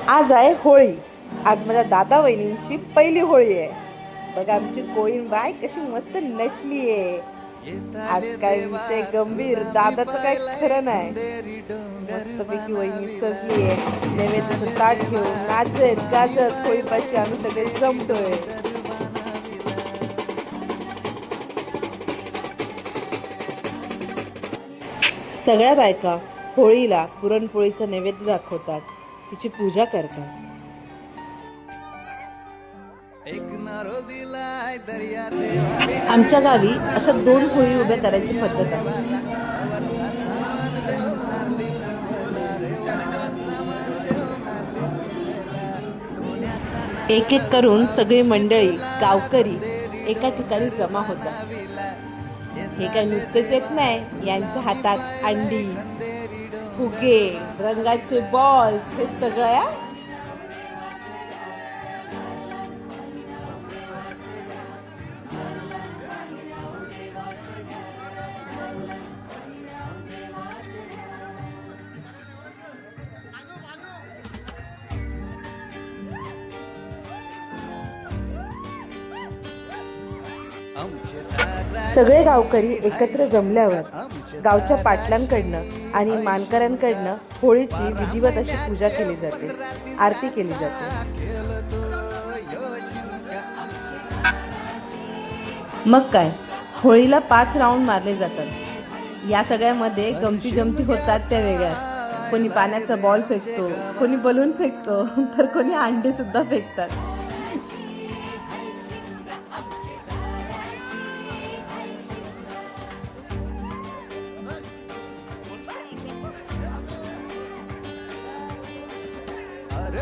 आज आहे होळी. आज माझ्या दादा वहिनींची पहिली होळी आहे. बघा आमची कोळीण बाय कशी मस्त नटली आहे. आज काय विषय गंभीर, दादाचं काय खरं नाही. मस्तपैकी वहिनी सजली आहे, नैवेद्याचं ताट घेऊन नाचत गाजत होळीपाशी आम्ही सगळे जमतोय. सगळ्या बायका होळीला पुरणपोळीचं नैवेद्य दाखवतात, तिची पूजा करतात. आमच्या गावी अशा 2 होळी उभ्या करायची पद्धत आहे. एक एक करून सगळी मंडळी गावकरी एका ठिकाणी जमा होतात. हे काय नुसतेच येत नाही, यांच्या हातात अंडी, फुगे, रंगाचे बॉल्स हे सगळ्या सगळे गावकरी एकत्र जमल्यावर गावच्या पाटलांकडनं आणि मानकऱ्यांकडनं होळीची विधिवत अशी पूजा केली जाते, आरती केली जाते. मग काय, होळीला 5 राऊंड मारले जातात. या सगळ्यामध्ये गमती जमती होतात त्या वेगळ्याच. कोणी पाण्याचा बॉल फेकतो, कोणी बलून फेकतो, तर कोणी अंडे सुद्धा फेकतात.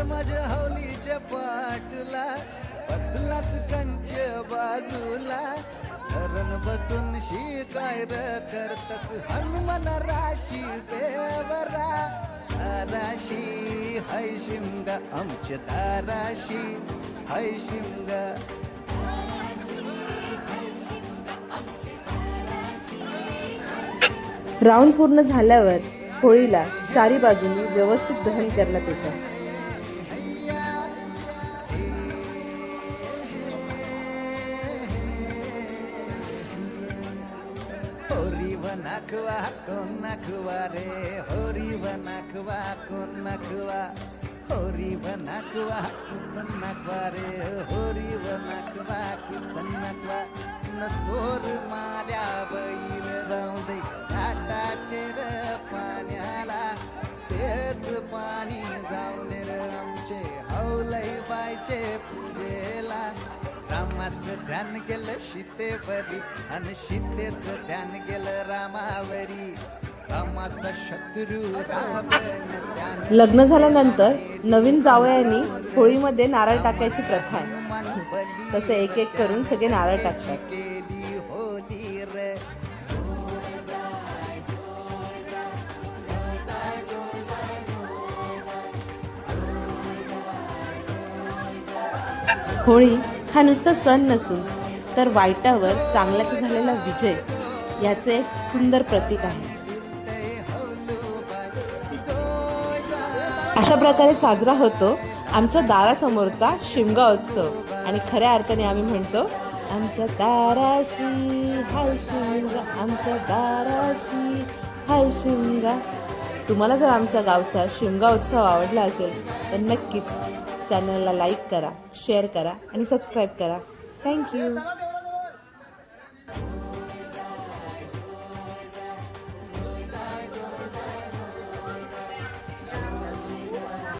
माझ्या होलीच्या पाटला बसलाच कंच बाजूला, धरण बसून शिकाय करतस हनुमान राशी देवरा. दाराशी हाय शिमगा आमच्या दाराशी हाय शिमगा. राऊंड पूर्ण झाल्यावर होळीला 4 बाजूनी व्यवस्थित दहन करण्यात येतं. नाखवा कोण नाखवा रे, होरी व नाखवा कोण नाखवा, होरी व नाखवा किसन नाखवा रे, होरी व नाखवा किसन नाखवा. नसोर माऱ्या बैल जाऊ दे घाटाचे र पाण्याला, तेच पाणी जाऊ दे र आमचे हौलई बायचे पूजेला. रामाचं ध्यान गेलं सीतेवरी आणि सीतेचं ध्यान गेलं रामावरी. रामाचा शत्रू रावण. लग्न झाल्यानंतर नवीन जावयांनी होळीमध्ये नारळ टाकायची प्रथा आहे. तसे एक एक करून सगळे नारळ टाकतात. होळी हा नुसता सण नसून तर वाईटावर चांगल्याचा झालेला विजय याचे एक सुंदर प्रतीक आहे. अशा प्रकारे साजरा होतो आमच्या दारासमोरचा शिमगा उत्सव. आणि खऱ्या अर्थाने आम्ही म्हणतो, आमच्या दाराशी हाय शिमगा, आमच्या दाराशी हाय शिमगा. तुम्हाला जर आमच्या गावचा शिमगा उत्सव आवडला असेल तर नक्कीच चॅनलला लाईक करा, शेअर करा आणि सबस्क्राईब करा. थँक्यू.